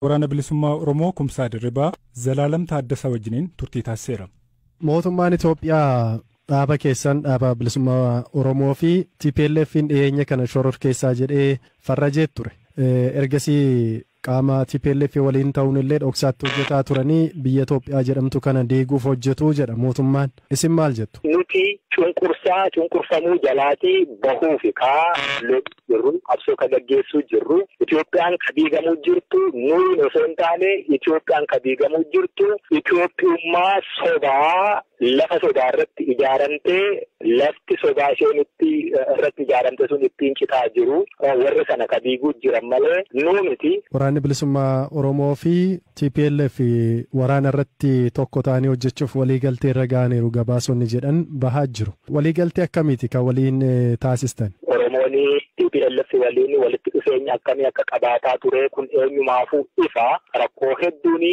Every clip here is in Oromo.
Waraana bilisummaa Oromoo Kumsaa Dirribaa Zalaalam Taaddasaa wajjiniin turtii taasiseera. Mootummaan Itoophiyaa dhaaba keessan dhaaba bilisummaa Oromoo fi TPLF'n dhiyeenya kana shoror keessaa jedhee farrajee ture. Ergasii qaama TPLF waliin ta'uun illee dhoksaatti hojjetaa turanii biyya Itoophiyaa jedhamtu kana deeguuf hojjetuu jedha mootummaan. Isin maal jettu? Nuti cunqurfamuu jalaatii bahuu fi jirru qabsoo ka gaggeessuu jirru Itoophiyaan ka diigamuu jirtu nuyi osoo hin taane Itoophiyaan ka diigamuu jirtu Itoophiyummaa sobaa lafa sodaa irratti ijaaramtee lafti sodaa isheen irratti ijaaramte sun ittiin citaa jiru warra sana ka diiguu jiran malee nuu miti. Waraanni bilisummaa Oromoo fi TPLF waraana irratti tokko ta'anii hojjechuuf waliigaltee irra ga'aniiru gabaasonni jedhan bahaa jiru. Waliigaltee akkamiiti kan waliin taasistan? Oromooni TPLF waliin walitti dhufeenya akkamii akka qabaataa ture kun eenyumaafuu ifa rakkoo hedduun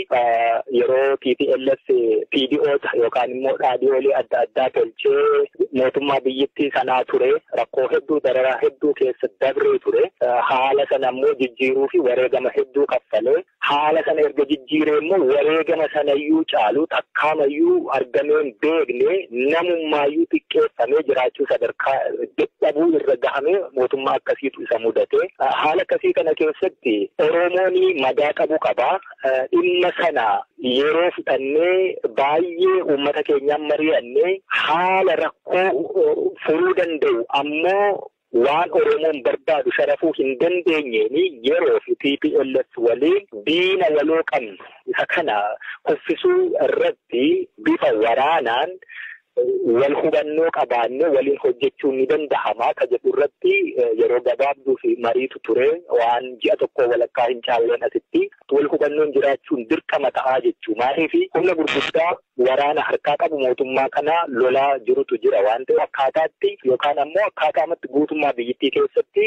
yeroo TPLF PDO'ta yookaan immoo dhaadhiyoolee adda addaa tolchee mootummaa biyyattii sanaa ture rakkoo hedduu dararaa hedduu keessa dabree ture haala sana immoo jijjiiruu fi wareegama hedduu kaffalee haala sana erga jijjiiree immoo wareegama sanayyuu caalu takkaamayyuu argameen beekne namummaayyuu xiqqeeffamee jiraachuu sadarkaa dadhabuu irra gahamee mootummaa akkasiitu isa mudate haala akkasii kana keessatti Oromooni madaa qabu qaba dhimma sana yeroo fudhannee baay'ee uummata keenyaan mari'annee haala rakkoo furuu danda'u ammoo waan Oromoon barbaadu sharafuu hin dandeenyeeni yeroo fi TPLF waliin diina waloo qabnu isa kana kuffisuu irratti bifa waraanaan wal hubannoo qabaannee waliin hojjechuun ni danda'ama ka jedhu irratti yeroo gabaabduu fi mariitu ture waan ji'a tokko walakkaa hin caalleen asitti wal hubannoon jiraachuun dirqama ta'aa jechuu maaliif humna gurguddaa waraana harkaa qabu mootummaa kana lolaa jirutu jira waan ta'eef akkaataatti yookaan ammoo akkaataamatti guutummaa biyyattii keessatti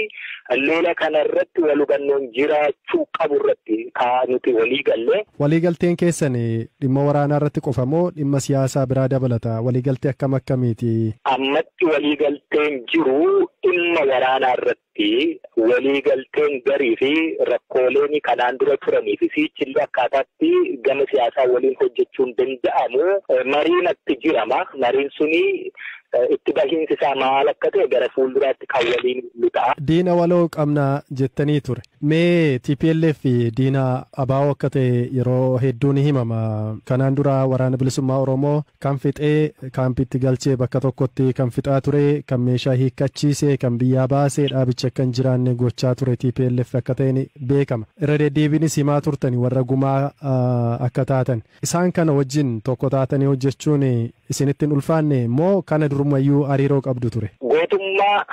lola kana irratti wal hubannoon jiraachuu qabu irratti nuti walii galle. Waliigalteen keessan dhimma waraanaa irratti qofa moo dhimma siyaasaa biraa dabalata? Waliigaltee akkam akkamiiti? Ammatti waliigalteen jiru dhimma waraanaa irratti waliigalteen garii fi rakkooleen kanaan dura turanii fi sichillee akkaataatti gama siyaasaa waliin hojjechuun danda'amu mariin itti jirama. Mariin suni itti bahiinsi isaa maal akka ta'e gara fuulduraatti kan waliin ta'a. Diina waloo qabna jettanii ture. Mee TPLF diina abaa'oo akka ta'e yeroo hedduu ni himama. Kanaan dura waraana bilisummaa Oromoo kan fixee kaampiitti galchee bakka tokkotti kan fixaa ture, kan meeshaa hiikkachiisee, kan biyyaa baasee dhaabicha akka hin jiraanne gochaa ture TPLF akka ta'e beekama. Irra deddeebiinis himaa turtani warra gumaa akka taatan. Isaan kana wajjin tokko taatanii hojjechuun isinitti hin ulfaanne moo kana durumayyuu hariiroo qabdu ture? Gootummaa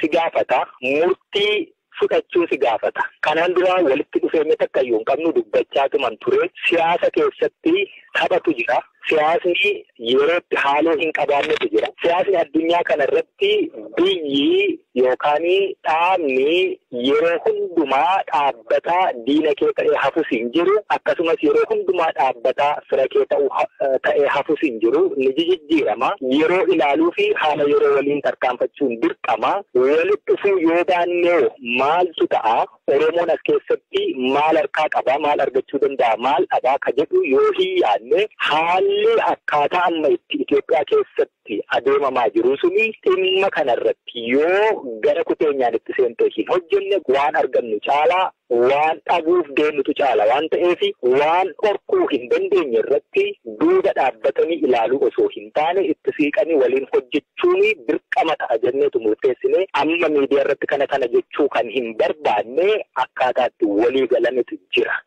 si gaafata, murtii fudhachuu si gaafata. Kanaan dura walitti dhufeenya takka iyyuu hin qabnu dubbachaa tuman ture. Siyaasa keessatti taphatu jira. Siyaasni yerootti haaloo hin qabaannetu jira. Siyaasni addunyaa kana irratti biyyi yookaan dhaabni yeroo hundumaa dhaabbataa diina kee ta'ee hafus hin jiru. Akkasumas yeroo hundumaa dhaabbataa fira kee ta'ee hafus hin jiru. Ni jijjiirama. Yeroo ilaaluu fi haala yeroo waliin tarkaanfachuun dirqama. Walitti dhufuu yoo baannee maaltu ta'a? Oromoon as keessatti maal harkaa qaba? Maal argachuu danda'a? Maal dhabaa ka jedhu yoo hin yaadne haalli akkaataa amma itti Itoophiyaa keessatti adeemamaa jiru suni dhimma kanarratti yoo gara kuteenyaan itti seentee hin hojjenne waan argannu caalaa waan dhabuuf deemnutu caala waan ta'eef waan dhorkuu hin dandeenye irratti duuba dhaabbatanii ilaaluu osoo hin taane itti siiqanii waliin hojjechuun dirqama ta'a jenneetu murteessine amma miidiyaa irratti kana jechuu kan hin barbaanne akkaataatti walii galametu jira.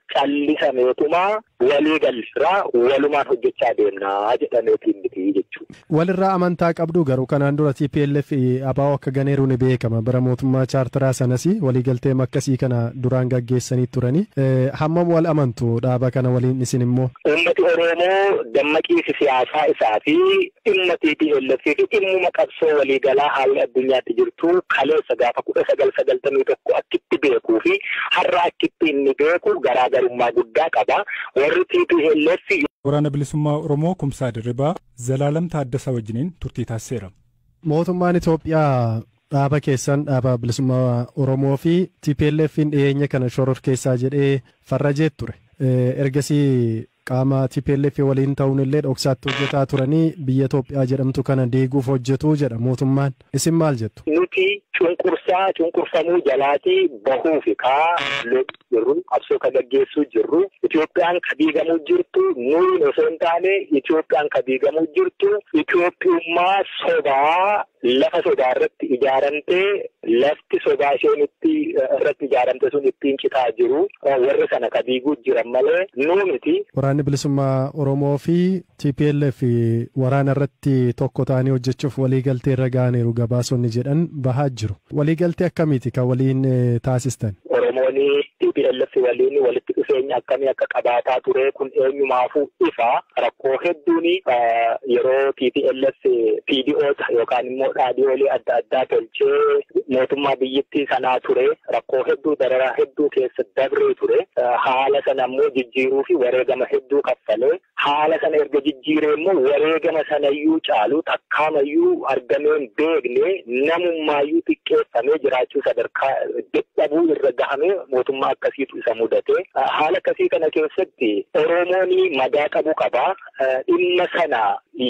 Callisameetumaa walii galirraa walumaan hojjechaa deemnaa jedhameetiin miti jechuudha. Walirraa amantaa qabdu garuu kanaan dura TPLF abaa'oo akka ganeeru ni beekama. Bara mootummaa chaartaraa sanas waliigaltee akkasii kana duraan gaggeessanii turanii. Hammam wal amantu dhaaba kana waliin isin immoo? Uummati Oromoo dammaqiinsi siyaasaa isaa fi dhimma TPLF fi dhimmuma qabsoo waliigalaa haalli addunyaatti jirtu kaleessa gaafa 1991 akkitti beekuu fi har'a akkitti inni beeku garaagarummaa guddaa qaba. Warri TPLF Waraana bilisummaa Oromoo Kumsaa Dirribaa Zalaalam Taaddasaa wajjiniin turtii taasiseera. Mootummaan Itoophiyaa dhaaba keessan dhaaba bilisummaa Oromoo fi TPLF'n dhiyeenya kana shororkeessaa jedhee farrajee ture. Ergasii qaama TPLF waliin ta'uun illee dhoksaatti hojjetaa turanii biyya Itoophiyaa jedhamtu kana deeguuf hojjetuu jedha mootummaan. Isin maal jettu? Nuti cunqursamuu jalaatii bahuu fi jirru qabsoo ka gaggeessuu jirru Itoophiyaan ka diigamuu jirtu nuyi osoo hin taane Itoophiyaan ka diigamuu jirtu Itoophiyummaa sobaa lafa sobaa irratti ijaaramtee lafti sobaa isheen irratti ijaaramte sun ittiin citaa jiru warra sana ka diiguu jiran malee nuu miti. Waraanni bilisummaa Oromoo fi TPLF waraana irratti tokko ta'anii hojjechuuf waliigaltee irra ga'aniiru gabaasonni jedhan bahaa jiru. Waliigaltee akkamiiti kan waliin taasistan? Oromooni TPLF waliin walitti dhufeenya akkamii akka qabaataa ture kun eenyumaafuu ifa rakkoo hedduun yeroo TPLF PDO'ta yookaan immoo dhaadhiyoolee adda addaa tolchee mootummaa biyyattii sanaa ture rakkoo hedduu dararaa hedduu keessa dabree ture haala sana immoo jijjiiruu fi wareegama hedduu kaffalee haala sana erga jijjiiree immoo wareegama sanayyuu caalu takkaamayyuu argameen beekne namummaayyuu xiqqeeffamee jiraachuu sadarkaa dadhabuu irra gahame mootummaa akkasiitu isa mudate haala akkasii kana keessatti Oromooni madaa qabu qaba dhimma sana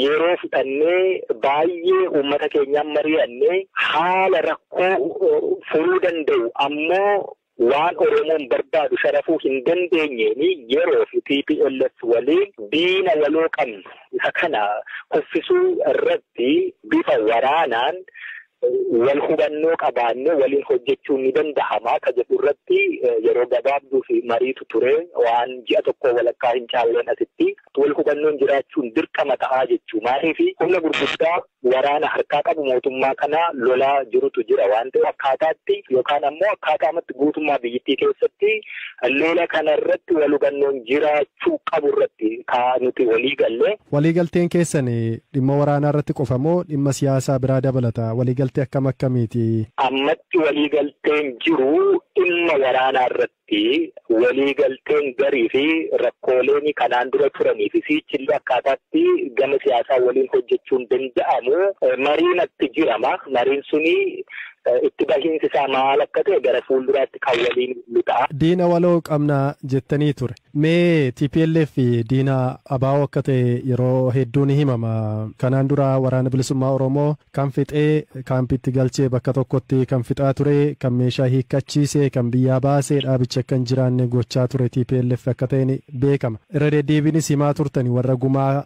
yeroo fudhannee baay'ee uummata keenyaan mari'annee haala rakkoo furuu danda'u ammoo waan Oromoon barbaadu sharafuu hin dandeenyeeni yeroo fi TPLF waliin diina waloo qabnu isa kana kuffisuu irratti bifa waraanaan wal hubannoo qabaannee waliin hojjechuun ni danda'ama ka jedhu irratti yeroo gabaabduu fi mariitu ture waan ji'a tokko walakkaa hin caalleen asitti wal hubannoon jiraachuun dirqama ta'aa jechuu maaliif humna gurguddaa waraana harkaa qabu mootummaa kana lolaa jirutu jira waan ta'eef akkaataatti yookaan ammoo akkaataamatti guutummaa biyyattii keessatti lola kana irratti wal hubannoon jiraachuu qabu irratti nuti walii galle. Waliigalteen keessan dhimma waraanaa irratti qofa moo dhimma siyaasaa biraa dabalata? Waliigaltee akkam akkamiiti? Ammatti waliigalteen jiru dhimma waraanaa irratti waliigalteen garii fi rakkooleen kanaan dura turanii fi sichillee akkaataatti gama siyaasaa waliin hojjechuun danda'amu mariinatti jirama. Mariin suni itti bahiinsi isaa maal akka ta'e gara fuulduraatti kan waliin ta'a. Diina waloo qabnaa jettanii ture. Mee TPLF diina abaa'oo akka ta'e yeroo hedduu ni himama. Kanaan dura waraana bilisummaa Oromoo kan fixee kaampitti galchee bakka tokkotti kan fixaa ture, kan meeshaa hiikkachiisee, kan biyyaa baasee dhaabicha kan jiraanne gochaa ture TPLF akka ta'e beekama. Irra deddeebiinis himaa turtani warra gumaa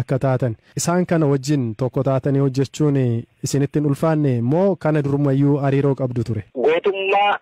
akka taatan. Isaan kana wajjin tokko taatanii hojjechuun isinitti hin ulfaanne moo kana durumayyuu hariiroo qabdu ture? Gootummaa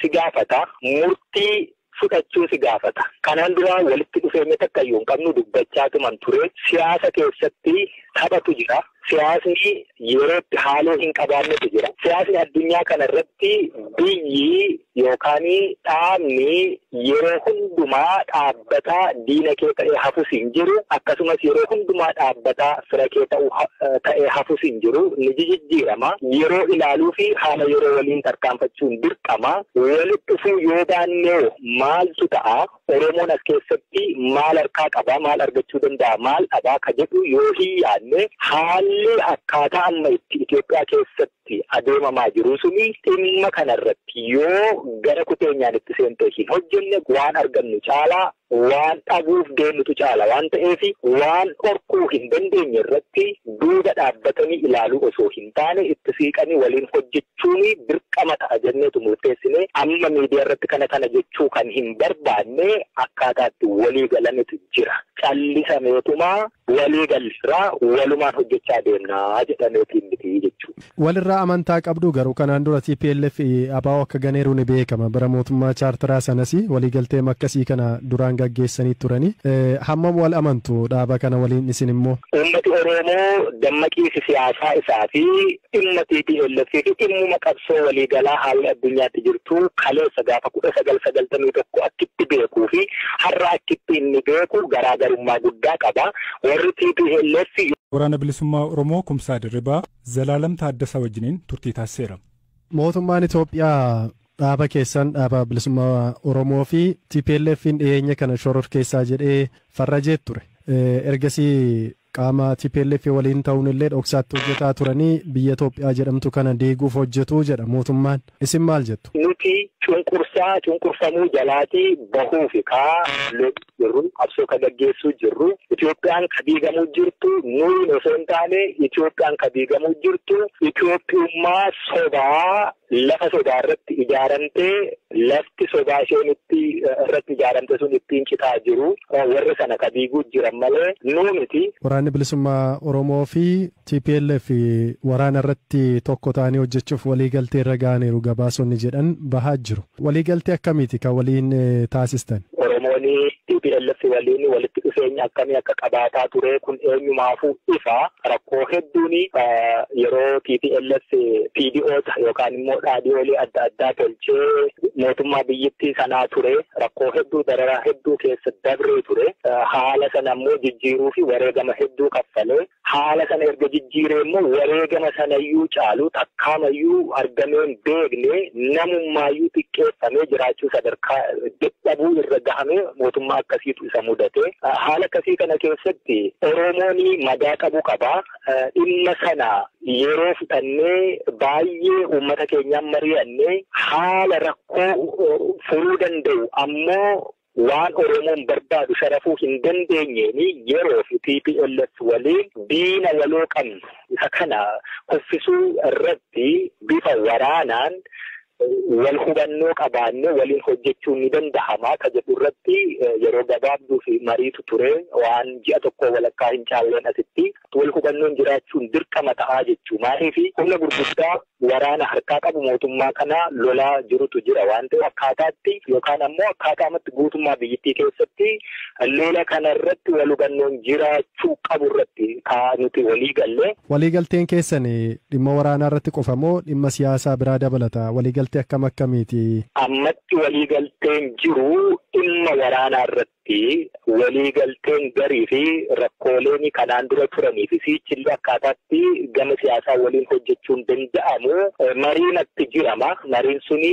si gaafata, murtii fudhachuu si gaafata. Kanaan dura walitti dhufeenya takka iyyuu hin qabnu dubbachaa tuman ture. Siyaasa keessatti taphatu jira. Siyaasni yerootti haaloo hin qabaannetu jira. Siyaasni addunyaa kana irratti biyyi yookaan dhaabni yeroo hundumaa dhaabbataa diina kee ta'ee hafus hin jiru. Akkasumas yeroo hundumaa dhaabbataa fira kee ta'ee hafus hin jiru. Ni jijjiirama. Yeroo ilaaluu fi haala yeroo waliin tarkaanfachuun dirqama. Walitti dhufuu yoo baannee maaltu ta'a? Oromoon as keessatti maal harkaa qaba? Maal argachuu danda'a? Maal dhabaa ka jedhu yoo hin yaadne haalli akkaataa amma itti Itoophiyaa keessatti adeemamaa jiru suni dhimma kanarratti yoo gara kuteenyaan itti seentee hin hojjenne waan argannu caalaa waan dhabuuf deemnutu caala waan ta'eef waan dhorkuu hin dandeenye irratti duuba dhaabbatanii ilaaluu osoo hin taane itti siiqanii waliin hojjechuun dirqama ta'a jenneetu murteessine amma miidiyaa irratti kana jechuu kan hin barbaanne akkaataatti walii galametu jira. Callisameetumaa walii galirraa walumaan hojjechaa deemnaa jedhameetiin miti jechuudha. Walirraa amantaa qabdu garuu kanaan dura TPLF abaa'oo akka ganeeru ni beekama. Bara mootummaa chaartaraa sanas waliigaltee akkasii kana duraan gaggeessanii turani. Hammam wal amantu dhaaba kana waliin isin immoo? Uummati Oromoo dammaqiinsi siyaasaa isaa fi dhimma TPLF fi dhimmuma qabsoo waliigalaa haalli addunyaatti jirtu kaleessa gaafa 1991 akkitti beekuu fi har'a akkitti inni beeku garaagarummaa guddaa qaba. Warri TPLF waraana bilisummaa Oromoo Kumsaa Dirribaa Zalaalam Taaddasaa wajjiniin turtii taasiseera. Mootummaan Itoophiyaa dhaaba keessan dhaaba bilisummaa Oromoo fi TPLF'n dhiyeenya kana shororkeessaa jedhee farrajee ture. Ergasii qaama TPLF waliin ta'uun illee dhoksaatti hojjetaa turanii biyya Itoophiyaa jedhamtu kana deeguuf hojjetu jedha mootummaan. Isin maal jettu? Nuti cunqurfamuu jalaatii bahuufi jirru qabsoo ka gaggeessuu jirru Itoophiyaan ka diigamuu jirtu nuyi osoo hin taane Itoophiyaan ka diigamuu jirtu Itoophiyummaa sobaa lafa sodaa irratti ijaaramtee lafti sodaa isheen irratti ijaaramte sun ittiin citaa jiru warra sana ka diiguu jiran malee nuu miti. Waraanni bilisummaa Oromoo fi TPLF waraana irratti tokko ta'anii hojjechuuf waliigaltee irra ga'aniiru gabaasonni jedhan bahaa jiru. Waliigaltee akkamiiti kan waliin taasistan? Oromooni TPLF waliin walitti dhufeenya akkamii akka qabaataa ture kun eenyumaafuu ifa rakkoo hedduun yeroo TPLF PDO'ta yookaan immoo dhaadhiyoolee adda addaa tolchee mootummaa biyyattii sanaa ture rakkoo hedduu dararaa hedduu keessa dabree ture haala sana immoo jijjiiruu fi wareegama hedduu kaffalee haala sana erga jijjiiree immoo wareegama sanayyuu caalu takkaamayyuu argameen beekne namummaayyuu xiqqeeffamee jiraachuu sadarkaa dadhabuu irra gahamee mootummaa akkasiitu isa mudate haala akkasii kana keessatti Oromooni madaa qabu qaba dhimma sana yeroo fudhannee baay'ee uummata keenyaan mari'annee haala rakkoo furuu danda'u ammoo waan Oromoon barbaadu sharafuu hin dandeenyeeni yeroo fi TPLF waliin diina waloo qabnu isa kana kuffisuu irratti bifa waraanaan wal hubannoo qabaanne waliin hojjechuun ni danda'ama ka jedhu irratti yeroo gabaabduu fi mariitu ture waan ji'a tokko walakkaa hin caalleen asitti wal hubannoon jiraachuun dirqama ta'aa jechuu maaliif humna gurguddaa waraana harkaa qabu mootummaa kana lolaa jirutu jira waan ta'eef akkaataatti yookaan ammoo akkaataamatti guutummaa biyyattii keessatti lola kana irratti wal hubannoon jiraachuu qabu irratti nuti walii galle. Waliigalteen keessan dhimma waraanaa irratti qofa moo dhimma siyaasaa biraa dabalata? Waliigaltee akkam akkamiiti? Ammatti waliigalteen jiru dhimma waraanaa irratti waliigalteen garii fi rakkooleen kanaan dura turanii fi sichillee akkaataatti gama siyaasaa waliin hojjechuun danda'amu mariinatti jirama. Mariin suni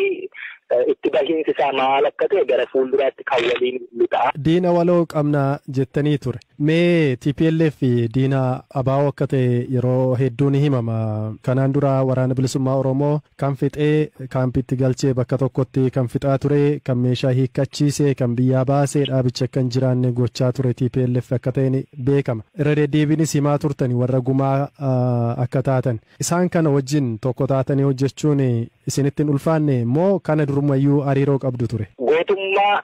itti bahiinsi isaa maal akka ta'e gara fuulduraatti kan waliin ta'a. Diina waloo qabna jettanii ture. Mee TPLF diina abaa'oo akka ta'e yeroo hedduu ni himama. Kanaan dura waraana bilisummaa Oromoo kan fixee kaampiitti galchee bakka tokkotti kan fixaa ture, kan meeshaa hiikkachiisee, kan biyyaa baasee dhaabicha kan jiraanne gochaa ture TPLF akka ta'e beekama. Irra deddeebiinis himaa turtani warra gumaa akka taatan. Isaan kana wajjin tokko taatanii hojjechuun isinitti hin ulfaanne moo kana durumayyuu hariiroo qabdu ture? Gootummaa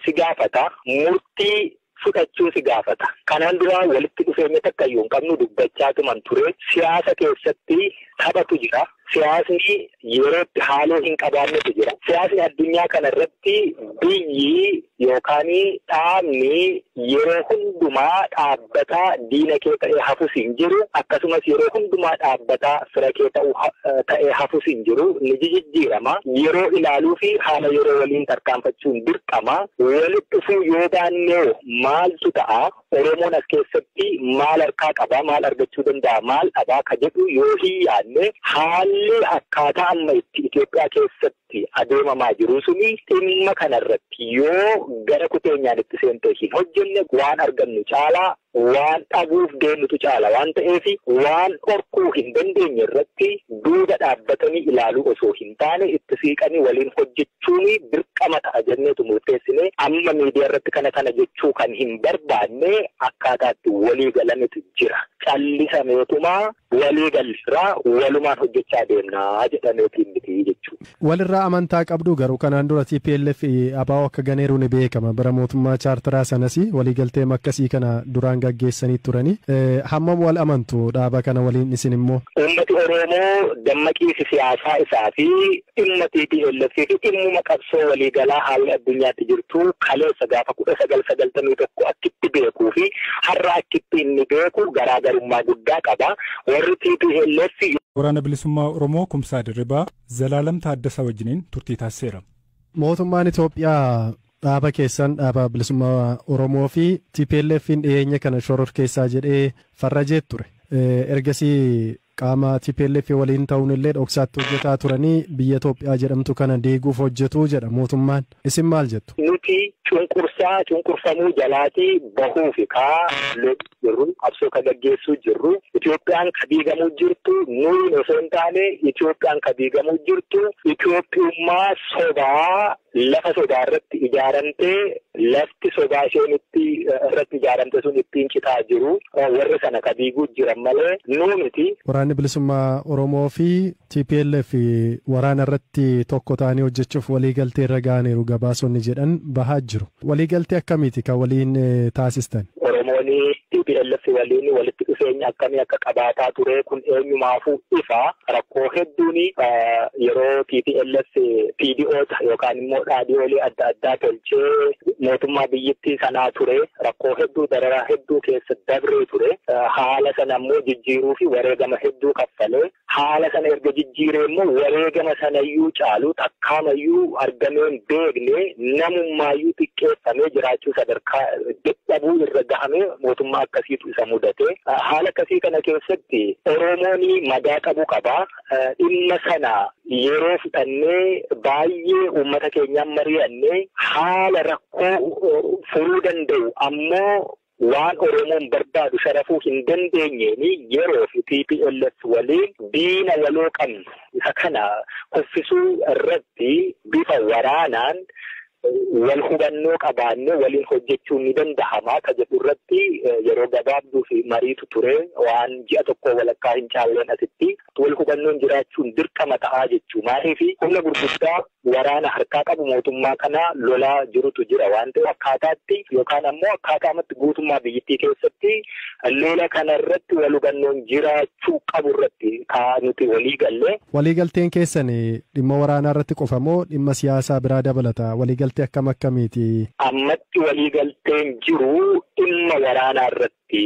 si gaafata, murtii fudhachuu si gaafata. Kanaan dura walitti dhufeenya takka iyyuu hin qabnu dubbachaa tuman ture. Siyaasa keessatti taphatu jira. Siyaasni yerootti haaloo hin qabaannetu jira. Siyaasni addunyaa kana irratti biyyi yookaan dhaabni yeroo hundumaa dhaabbataa diina kee ta'ee hafus hin jiru. Akkasumas yeroo hundumaa dhaabbataa fira kee ta'ee hafus hin jiru. Ni jijjiirama. Yeroo ilaaluu fi haala yeroo waliin tarkaanfachuun dirqama. Walitti dhufuu yoo baannee maaltu ta'a? Oromoon as keessatti maal harkaa qaba? Maal argachuu danda'a? Maal dhabaa ka jedhu yoo hin yaadne haalli akkaataa amma itti Itoophiyaa keessatti adeemamaa jiru suni dhimma kanarratti yoo gara kuteenyaan itti seentee hin hojjenne waan argannu caalaa waan dhabuuf deemnutu caala waan ta'eef waan dhorkuu hin dandeenye irratti duuba dhaabbatanii ilaaluu osoo hin taane itti siiqanii waliin hojjechuun dirqama ta'a jenneetu murteessine amma miidiyaa irratti kana jechuu kan hin barbaanne akkaataatti walii galanitu jira. Callisameetumaa walii galirraa walumaan hojjechaa deemnaa jedhameetiin miti jechuudha. Walirraa amantaa qabdu garuu kanaan dura TPLF abaa'oo akka ganeeru ni beekama. Bara mootummaa chaartaraa sanas waliigaltee akkasii kana duraan gaggeessanii turani. Hammam wal amantu dhaaba kana waliin isin immoo? Uummati Oromoo dammaqiinsi siyaasaa isaa fi dhimma TPLF fi dhimmuma qabsoo waliigalaa haalli addunyaatti jirtu kaleessa gaafa 1991 akkitti beekuu fi har'a akkitti inni beeku garaagarummaa guddaa qaba. Warri TPLF waraana bilisummaa Oromoo Kumsaa Dirribaa Zalaalam Taaddasaa wajjiniin turtii taasiseera. Mootummaan Itoophiyaa dhaaba keessan dhaaba bilisummaa Oromoo fi TPLFin dhiyeenya kana shororkeessaa jedhee farrajee ture. Ergasii qaama TPLF waliin ta'uun illee dhoksaatti hojjetaa turanii biyya Itoophiyaa jedhamtu kana deeguuf hojjetu jedha mootummaan. Isin maal jettu? Nuti cunqurfamuu jalaatii bahuufi jirru qabsoo kan gaggeessuu jirru Itoophiyaan kan diigamuu jirtu nuyi osoo hin taane Itoophiyaan kan diigamuu jirtu Itoophiyummaa sobaa lafa sodaa irratti ijaaramtee lafti sodaa isheen irratti ijaaramte sun ittiin citaa jiru warra sana kan diiguu jiran malee nuu miti. Waraanni bilisummaa Oromoo fi TPLF waraana irratti tokko ta'anii hojjechuuf waliigaltee irra ga'aniiru gabaasonni jedhan bahaa jiru. Waliigaltee akkamiiti kan waliin taasistan? Oromooni TPLF waliin walitti dhufeenya akkamii akka qabaataa ture kun eenyumaafuu ifa rakkoo hedduun yeroo TPLF PDOta yookaan immoo dhaadhiyoolee adda addaa tolchee mootummaa biyyattii sanaa ture rakkoo hedduu dararaa hedduu keessa dabree ture haala sana immoo jijjiiruu fi wareegama hedduu kaffalee haala sana erga jijjiiree immoo wareegama sanayyuu caalu takkaamayyuu argameen beekne namummaayyuu xiqqeeffamee jiraachuu sadarkaa dadhabuu irra gahamee mootummaa akkasiitu isa mudate haala akkasii kana keessatti Oromoon madaa qabu qaba dhimma sana yeroo fudhannee baay'ee uummata keenyaan mari'annee haala rakkoo furuu danda'u ammoo waan Oromoon barbaadu sharafuu hin dandeenyeeni yeroo fi TPLF waliin diina waloo qabnu isa kana kuffisuu irratti bifa waraanaan wal hubannoo qabaannee waliin hojjechuun ni danda'ama ka jedhu irratti yeroo gabaabduu fi mariitu ture waan ji'a tokko walakkaa hin caalleen asitti wal hubannoon jiraachuun dirqama ta'aa jechuu maaliif humna gurguddaa waraana harkaa qabu mootummaa kana lolaa jirutu jira waan ta'eef akkaataatti yookaan ammoo akkaataamatti guutummaa biyyattii keessatti lola kana irratti wal hubannoon jiraachuu qabu irratti nuti walii galle. Waliigalteen keessan dhimma waraanaa irratti qofa moo dhimma siyaasaa biraa dabalata? Waliigaltee akkamiiti? Ammatti waliigalteen jiru dhimma waraanaa irratti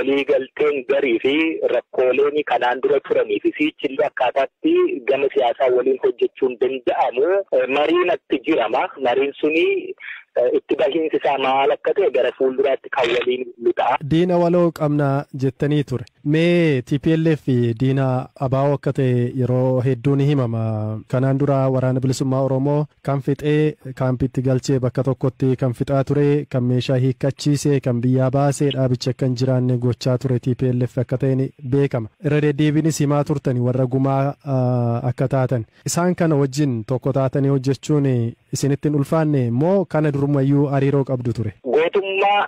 waliigalteen garii fi rakkooleen kanaan dura turanii fi sichillee akkaataatti gama siyaasaa waliin hojjechuun danda'amu mariinatti jirama. Mariin suni itti bahiinsi isaa maal akka ta'e gara fuulduraatti kan waliin ta'a. Diina waloo qabna jettanii ture. Mee TPLF diina abaa'oo akka ta'e yeroo hedduu ni himama. Kanaan dura waraana bilisummaa Oromoo kan fixee kaampiitti galchee bakka tokkotti kan fixaa ture, kan meeshaa hiikkachiisee, kan biyyaa baasee dhaabicha akka hin jiraanne gochaa ture TPLF akka ta'e beekama. Irra deddeebiinis himaa turtani warra gumaa akka taatan. Isaan kana wajjin tokko taatanii hojjechuun isinitti hin ulfaanne moo kana durumayyuu hariiroo qabdu ture? Gootummaa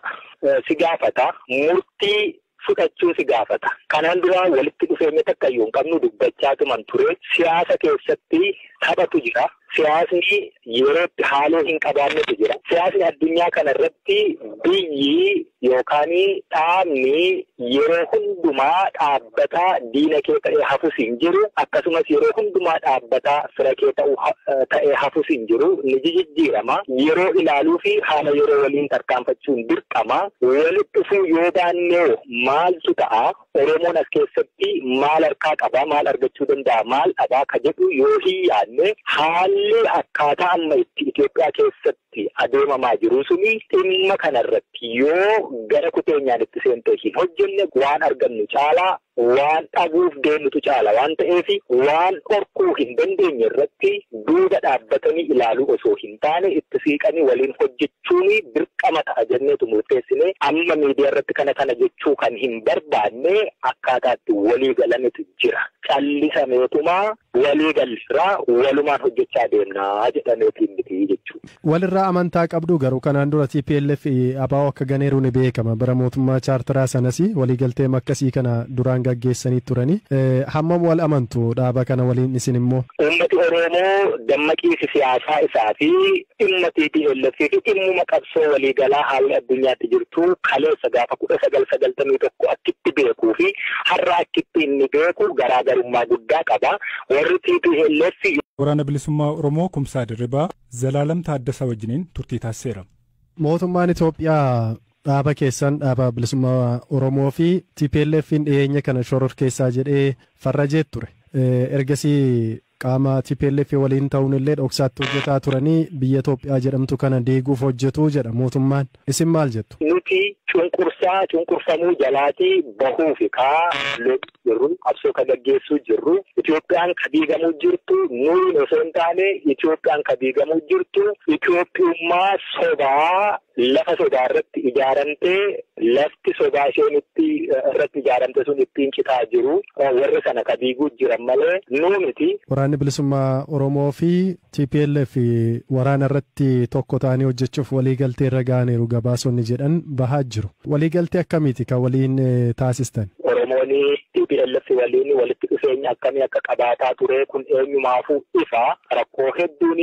si gaafata, murtii fudhachuu si gaafata. Kanaan dura walitti dhufeenya takkayyuu hin qabnu dubbachaa tuman ture. Siyaasa keessatti taphatu jira. Siyaasni yerootti haaloo hin qabaannetu jira. Siyaasni addunyaa kana irratti biyyi yookaan dhaabni yeroo hundumaa dhaabbataa diina kee ta'ee hafus hin jiru. Akkasumas yeroo hundumaa dhaabbataa fira kee ta'ee hafus hin jiru. Ni jijjiirama. Yeroo ilaaluu fi haala yeroo waliin tarkaanfachuun dirqama. Walitti dhufuu yoo baannee maaltu ta'a? Oromoon as keessatti maal harkaa qaba? Maal argachuu danda'a? Maal dhabaa ka jedhu yoo hin yaadne haalli akkaataa amma itti Itoophiyaa keessatti adeemamaa jiru suni dhimma kanarratti yoo gara kuteenyaan itti seentee hin hojjenne waan argannu caalaa waan dhabuuf deemnutu caala waan ta'eef waan dhorkuu hin dandeenye irratti duuba dhaabbatanii ilaaluu osoo hin taane itti siiqanii waliin hojjechuun dirqama ta'a jenneetu murteessine amma miidiyaa irratti kana jechuu kan hin barbaanne akkaataatti walii galanitu jira. Callisameetumaa walii galirraa walumaan hojjechaa deemnaa jedhameetiin miti jechuudha. Walirraa amantaa qabdu garuu kanaan dura TPLF abaa'oo akka ganeeru ni beekama. Bara mootummaa chaartaraa sanas waliigaltee akkasii kana duraan gaggeessanii turani. Hammam wal amantu dhaaba kana waliin isin immoo? Uummati Oromoo dammaqiinsi siyaasaa isaa fi dhimma TPLF fi dhimmuma qabsoo waliigalaa haalli addunyaatti jirtu kaleessa gaafa 1991 akkitti beekuu fi har'a akkitti inni beeku garaagarummaa guddaa qaba. Warri TPLF waraana bilisummaa Oromoo Kumsaa Dirribaa Zalaalam Taaddasaa wajjiniin turtii taasiseera. Mootummaan Itoophiyaa dhaaba keessan dhaaba bilisummaa Oromoo fi TPLFin dhiyeenya kana shororkeessaa jedhee farrajee ture. Ergasii qaama TPLF waliin ta'uun illee dhoksaatti hojjetaa turanii biyya Itoophiyaa jedhamtu kana deeguuf hojjetuu jedha mootummaan. Isin maal jettu? Nuti cunqursamuu jalaatii bahuu fi jirru qabsoo ka gaggeessuu jirru Itoophiyaan ka diigamuu jirtu nuyi osoo hin taane Itoophiyaan ka diigamuu jirtu Itoophiyummaa sobaa lafa sodaa irratti ijaaramtee lafti sodaa isheen irratti ijaaramte sun ittiin citaa jiru warra sana ka diiguu jiran malee nuu miti. Waraanni bilisummaa Oromoo fi TPLF waraana irratti tokko ta'anii hojjechuuf waliigaltee irra ga'aniiru gabaasonni jedhan bahaa jiru. Waliigaltee akkamiiti kan waliin taasistan? Oromooni TPLF waliin walitti dhufeenya akkamii akka qabaataa ture kun eenyumaafuu ifa rakkoo hedduun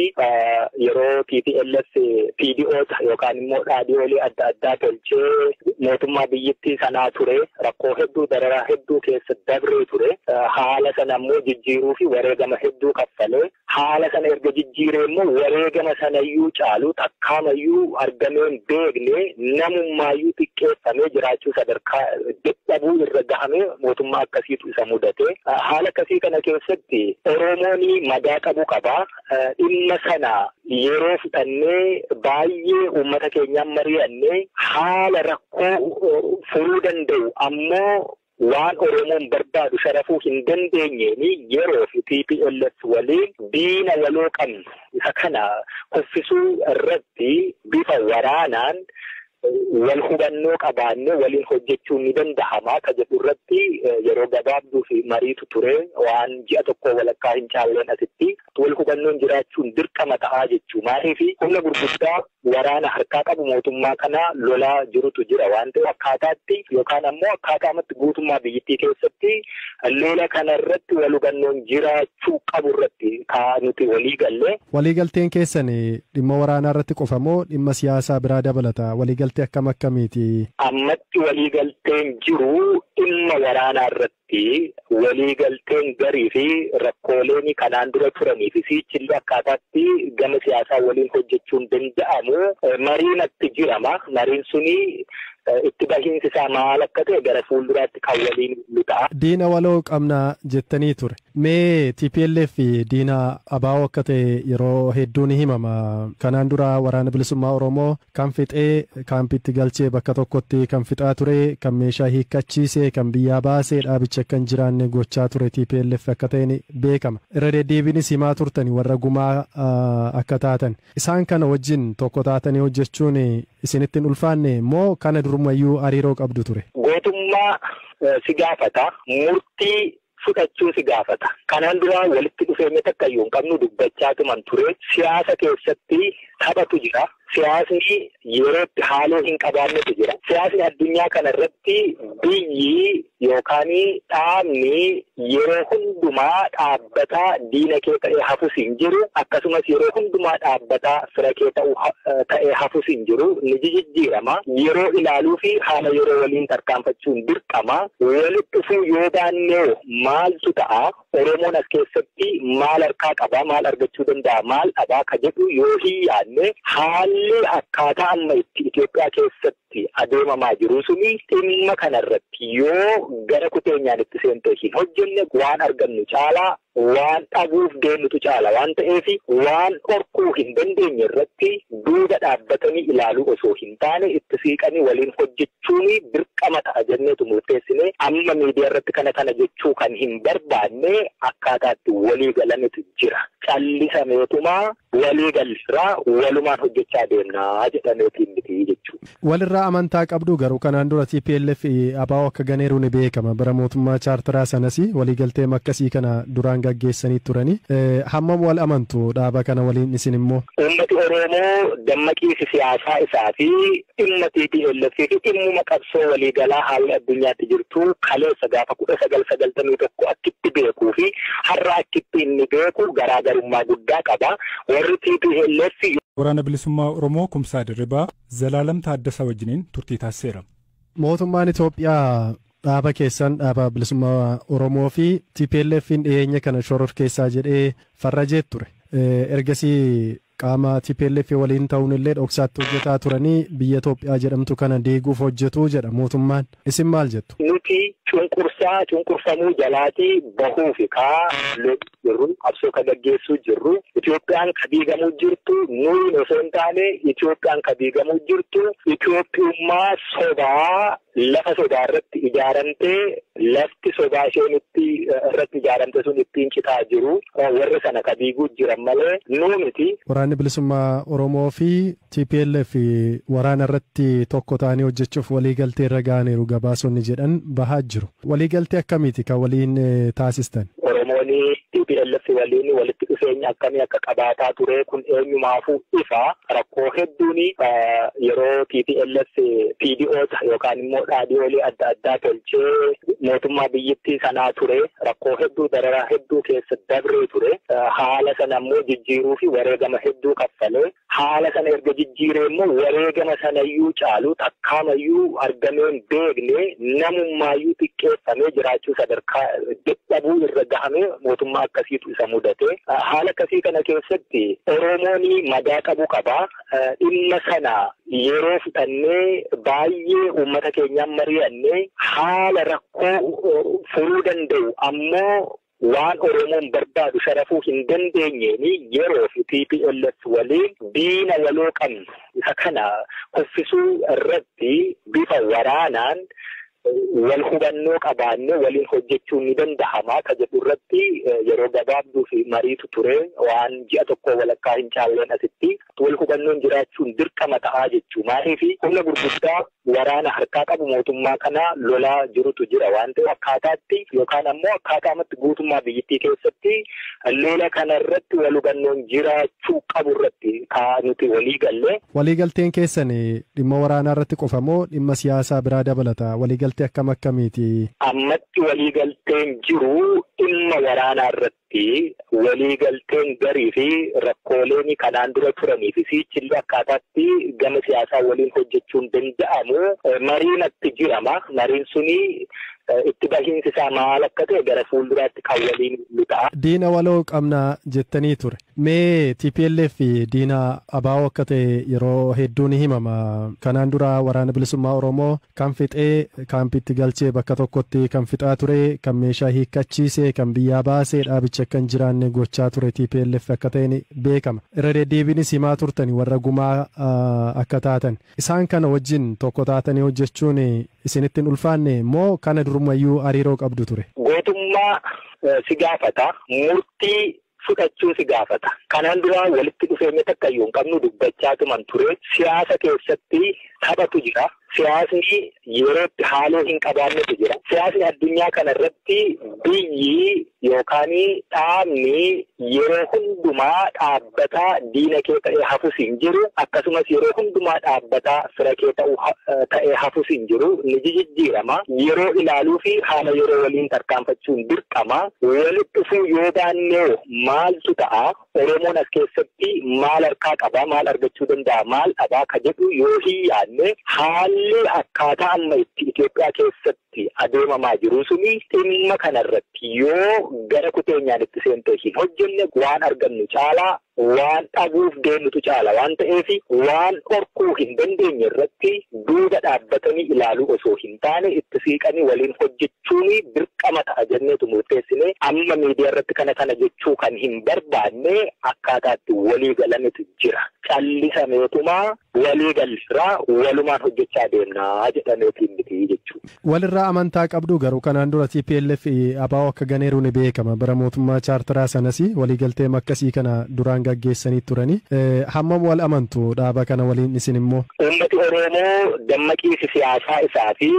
yeroo TPLF PDOta yookaan immoo dhaadhiyoolee adda addaa tolchee mootummaa biyyattii sanaa ture rakkoo hedduu dararaa hedduu keessa dabree ture haala sana immoo jijjiiruu fi wareegama hedduu kaffalee haala sana erga jijjiiree immoo wareegama sanayyuu caalu takkaamayyuu argameen beekne namummaayyuu xiqqeeffamee jiraachuu sadarkaa dadhabuu irra gahamee mootummaa akkasiitu isa mudate haala akkasii kana keessatti Oromooni madaa qabu qaba dhimma sana yeroo fudhannee baay'ee uummata keenyaan mari'annee haala rakkoo furuu danda'u ammoo waan Oromoon barbaadu sharafuu hin dandeenyeeni yeroo fi TPLF waliin diina waloo qabnu isa kana kuffisuu irratti bifa waraanaan wal hubannoo qabaannee waliin hojjechuun ni danda'ama ka jedhu irratti yeroo gabaabduu fi mariitu ture waan ji'a tokko walakkaa hin caalleen asitti wal hubannoon jiraachuun dirqama ta'aa jechuu maaliif humna gurguddaa waraana harkaa qabu mootummaa kana lolaa jirutu jira waan ta'eef akkaataatti yookaan ammoo akkaataamatti guutummaa biyyattii keessatti lola kana irratti wal hubannoon jiraachuu qabu irratti nuti walii galle. Waliigalteen keessan dhimma waraanaa irratti qofa moo dhimma siyaasaa biraa dabalata? Waliigaltee akkamiiti? Ammatti waliigalteen jiru dhimma waraanaa irratti waliigalteen garii fi rakkooleen kanaan dura turanii fi sichillee akkaataatti gama siyaasaa waliin hojjechuun danda'amu mariinatti jirama. Mariin suni itti bahiinsi isaa maal akka ta'e gara fuulduraatti kan waliin ta'a. Diina waloo qabna jettanii ture. Mee TPLF diina abaa'oo akka ta'e yeroo hedduu ni himama. Kanaan dura waraana bilisummaa Oromoo kan fixee kaampiitti galchee bakka tokkotti kan fixaa ture, kan meeshaa hiikkachiisee, kan biyyaa baasee dhaabicha akka hin jiraanne gochaa ture TPLF akka ta'e beekama. Irra deddeebiinis himaa turtani warra gumaa akka taatan. Isaan kana wajjin tokko taatanii hojjechuun isinitti hin ulfaanne moo kana durumayyuu hariiroo qabdu ture? Gootummaa si gaafata, murtii fudhachuu si gaafata. Kanaan dura walitti dhufeenya takka iyyuu hin qabnu dubbachaa tuman ture. Siyaasa keessatti taphatu jira. Siyaasni yerootti haaloo hin qabaannetu jira. Siyaasni addunyaa kana irratti biyyi yookaan dhaabni yeroo hundumaa dhaabbataa diina kee ta'ee hafus hin jiru. Akkasumas yeroo hundumaa dhaabbataa fira kee ta'ee hafus hin jiru. Ni jijjiirama. Yeroo ilaaluu fi haala yeroo waliin tarkaanfachuun dirqama. Walitti dhufuu yoo baannee maaltu ta'a? Oromoon as keessatti maal harkaa qaba? Maal argachuu danda'a? Maal dhabaa ka jedhu yoo hin yaadne haalli akkaataa amma itti Itoophiyaa keessatti adeemamaa jiru suni dhimma kanarratti yoo gara kuteenyaan itti seentee hin hojjenne waan argannu caalaa waan dhabuuf deemnutu caala waan ta'eef waan dhorkuu hin dandeenye irratti duuba dhaabbatanii ilaaluu osoo hin taane itti siiqanii waliin hojjechuun dirqama ta'a jenneetu murteessine amma miidiyaa irratti kana jechuu kan hin barbaanne akkaataatti walii galametu jira. Callisameetumaa walii galirraa walumaan hojjechaa deemnaa jedhameetiin miti jechuudha. Walirraa amantaa qabdu garuu kanaan dura TPLF abaa'oo akka ganeeru ni beekama. Bara mootummaa chaartaraa sanas waliigaltee akkasii kana duraan gaggeessanii turanii hammam wal amantu dhaaba kana waliin isin immoo? Uummati Oromoo dammaqiinsi siyaasaa isaa fi dhimma TPLF fi dhimmuma qabsoo waliigalaa haalli addunyaatti jirtu kaleessa gaafa 1991 akkitti beekuu fi har'a akkitti inni beeku garaagarummaa guddaa qaba. Warri TPLF waraana bilisummaa Oromoo Kumsaa Dirribaa Zalaalam Taaddasaa wajjiniin turtii taasiseera. Mootummaan Itoophiyaa dhaaba keessan dhaaba bilisummaa Oromoo fi TPLF'n dhiyeenya kana shororkeessaa jedhee farrajee ture. Ergasii qaama TPLF waliin ta'uun illee dhoksaatti hojjetaa turanii biyya Itoophiyaa jedhamtu kana deeguuf hojjetuu jedha mootummaan. Isin maal jettu? nuti cunqursamuu jalaatii bahuu fi jirru qabsoo ka gaggeessuu jirru Itoophiyaan ka diigamuu jirtu nuyi osoo hin taane Itoophiyaan ka diigamuu jirtu Itoophiyummaa sobaa lafa sodaa irratti ijaaramtee lafti sobaa isheen irratti ijaaramte sun ittiin citaa jiru warra sana ka diiguu jiran malee nuu miti. Waraanni bilisummaa Oromoo fi TPLF waraana irratti tokko ta'anii hojjechuuf waliigaltee irra ga'aniiru gabaasonni jedhan bahaa jiru. Waliigaltee akkamiiti kan waliin taasistan? Oromooni TPLF waliin walitti dhufeenya akkamii akka qabaataa ture kun eenyumaafuu ifa rakkoo hedduun yeroo TPLF PDOta yookaan immoo dhaadhiyoolee adda addaa tolchee mootummaa biyyattii sanaa ture rakkoo hedduu dararaa hedduu keessa dabree ture haala sana immoo jijjiiruu fi wareegama hedduu kaffalee haala sana erga jijjiiree immoo wareegama sanayyuu caalu takkaamayyuu argameen beekne namummaayyuu xiqqeeffamee jiraachuu sadarkaa dadhabuu irra gahamee mootummaa akkasiitu isa mudate haala akkasii kana keessatti Oromooni madaa qabu qaba dhimma sana yeroo fudhannee baay'ee uummata keenyaan mari'annee haala rakkoo furuu danda'u ammoo waan Oromoon barbaadu sharafuu hin dandeenyeeni yeroo fi TPLF waliin diina waloo qabnu isa kana kuffisuu irratti bifa waraanaan wal hubannoo qabaannee waliin hojjechuun ni danda'ama ka jedhu irratti yeroo gabaabduu fi mariitu ture waan ji'a tokko walakkaa hin caalleen asitti wal hubannoon jiraachuun dirqama ta'aa jechuu maaliif humna gurguddaa waraana harkaa qabu mootummaa kana lolaa jirutu jira waan ta'eef akkaataatti yookaan ammoo akkaataamatti guutummaa biyyattii keessatti lola kana irratti wal hubannoon jiraachuu qabu irratti nuti walii galle. Waliigalteen keessan dhimma waraanaa irratti qofa moo dhimma siyaasaa biraa dabalata? Waliigaltee akkamiiti? Ammatti waliigalteen jiru dhimma waraanaa irratti waliigalteen garii fi rakkooleen kanaan dura turanii fi sichillee akkaataatti gama siyaasaa waliin hojjechuun danda'amu mariin itti jirama mariin suni itti bahiinsi isaa maal akka ta'e gara fuulduraatti kan waliin ta'a. Diina waloo qabna jettanii ture. Mee TPLF diina abaa'oo akka ta'e yeroo hedduu ni himama. Kanaan dura waraana bilisummaa Oromoo kan fixee kaampitti galchee bakka tokkotti kan fixaa ture, kan meeshaa hiikkachiisee, kan biyyaa baasee dhaabicha akka hin jiraanne gochaa ture TPLF akka ta'e beekama. Irra deddeebiinis himaa turtani warra gumaa akka taatan. Isaan kana wajjin tokko taatanii hojjechuun isinitti hin ulfaanne moo kana durumayyuu hariiroo qabdu ture? Gootummaa si gaafata, murtii fudhachuu si gaafata. Kanaan dura walitti dhufeenya takka iyyuu hin qabnu dubbachaa tuman ture. Siyaasa keessatti taphatu jira. Siyaasni yerootti haaloo hin qabaannetu jira. Siyaasni addunyaa kana irratti biyyi yookaan dhaabni yeroo hundumaa dhaabbataa diina kee ta'ee hafus hin jiru. Akkasumas yeroo hundumaa dhaabbataa fira kee ta'ee hafus hin jiru. Ni jijjiirama. Yeroo ilaaluu fi haala yeroo waliin tarkaanfachuun dirqama. Walitti dhufuu yoo baannee maaltu ta'a? Oromoon as keessatti maal harkaa qaba? Maal argachuu danda'a? Maal dhabaa ka jedhu yoo hin yaadne haalli akkaataa amma itti Itoophiyaa keessatti adeemamaa jiru suni dhimma kanarratti yoo gara kuteenyaan itti seentee hin hojjenne waan argannu caalaa waan dhabuuf deemnutu caala waan ta'eef waan dhorkuu hin dandeenye irratti duuba dhaabbatanii ilaaluu osoo hin taane itti siiqanii waliin hojjechuun dirqama ta'a jenneetu murteessine amma miidiyaa irratti kana jechuu kan hin barbaanne akkaataatti walii galanitu jira. Callisameetumaa walii galirraa walumaan hojjechaa deemnaa jedhameetiin miti jechuudha. Walirraa amantaa qabdu garuu kanaan dura TPLF abaa'oo akka ganeeru ni beekama. Bara mootummaa chaartaraa sanas waliigaltee akkasii kana duraan gaggeessanii turanii hammam wal amantu dhaaba kana waliin isin immoo? Uummati Oromoo dammaqiinsi siyaasaa isaa fi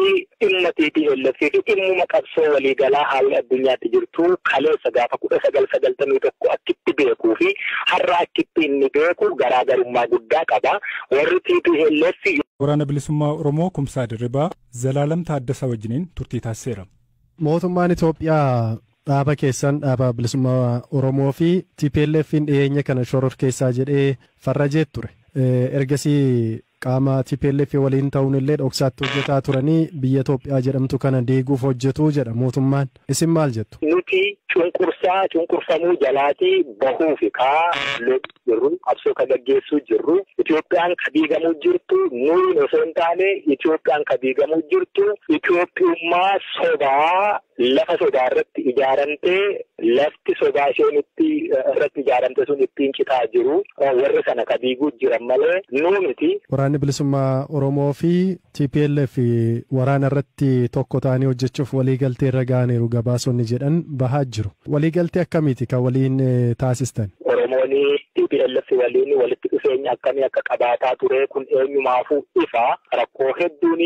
dhimma TPLF fi dhimmuma qabsoo waliigalaa haalli addunyaatti jirtu kaleessa gaafa 1991 akkitti beekuu fi har'a akkitti inni beeku garaagarummaa guddaa qaba. Warri TPLF waraana bilisummaa Oromoo Kumsaa Dirribaa Zalaalam Taaddasaa wajjiniin turtii taasiseera. Mootummaan Itoophiyaa dhaaba keessan dhaaba bilisummaa Oromoo fi TPLFin dhiyeenya kana shoror keessaa jedhee farrajee ture. Ergasii qaama TPLF waliin ta'uun illee dhoksaatti hojjetaa turanii biyya Itoophiyaa jedhamtu kana deeguuf hojjetuu jedha mootummaan. Isin maal jettu? Nuti cunqurfamuu jalaatii bahuu fi jirru qabsoo ka gaggeessuu jirru Itoophiyaan ka diigamuu jirtu nuyi osoo hin taane Itoophiyaan ka diigamuu jirtu Itoophiyummaa sobaa lafa sodaa irratti ijaaramtee lafti sobaa isheen irratti ijaaramte sun ittiin citaa jiru warra sana ka diiguu jiran malee nuu miti. Waraanni bilisummaa Oromoo fi TPLF waraana irratti tokko ta'anii hojjechuuf waliigaltee irra ga'aniiru gabaasonni jedhan bahaa jiru. Waliigaltee akkamiiti kan waliin taasistan? Oromooni TPLF waliin walitti dhufeenya akkamii akka qabaataa ture kun eenyumaafuu ifa rakkoo hedduun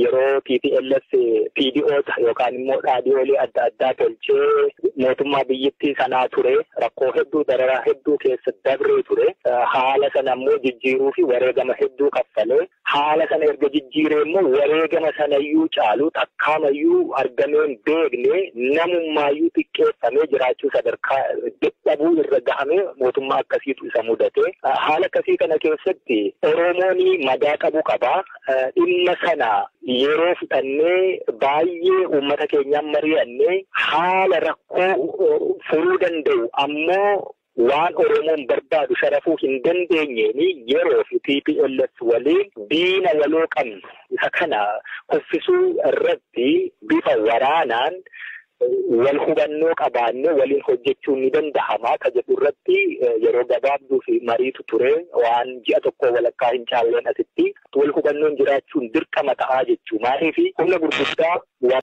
yeroo TPLF PDOta yookaan immoo dhaadhiyoolee adda addaa tolchee mootummaa biyyattii sanaa ture rakkoo hedduu dararaa hedduu keessa dabree ture haala sana immoo jijjiiruu fi wareegama hedduu kaffalee haala sana erga jijjiiree immoo wareegama sanayyuu caalu takkaamayyuu argameen beekne namummaayyuu xiqqeeffamee jiraachuu sadarkaa dadhabuu irra gahamee mootummaa akkasiitu isa mudate haala akkasii kana keessatti Oromooni madaa qabu qaba dhimma sana yeroo fudhannee baay'ee uummata keenyaan mari'annee haala rakkoo furuu danda'u ammoo waan Oromoon barbaadu sharafuu hin dandeenyeeni yeroo fi TPLF waliin diina waloo qabnu isa kana kuffisuu irratti bifa waraanaan wal hubannoo qabaannee waliin hojjechuun ni danda'ama ka jedhu irratti yeroo gabaabduu fi mariitu ture waan ji'a tokko walakkaa hin caalleen asitti wal hubannoon jiraachuun dirqama ta'aa jechuu maaliif humna gurguddaa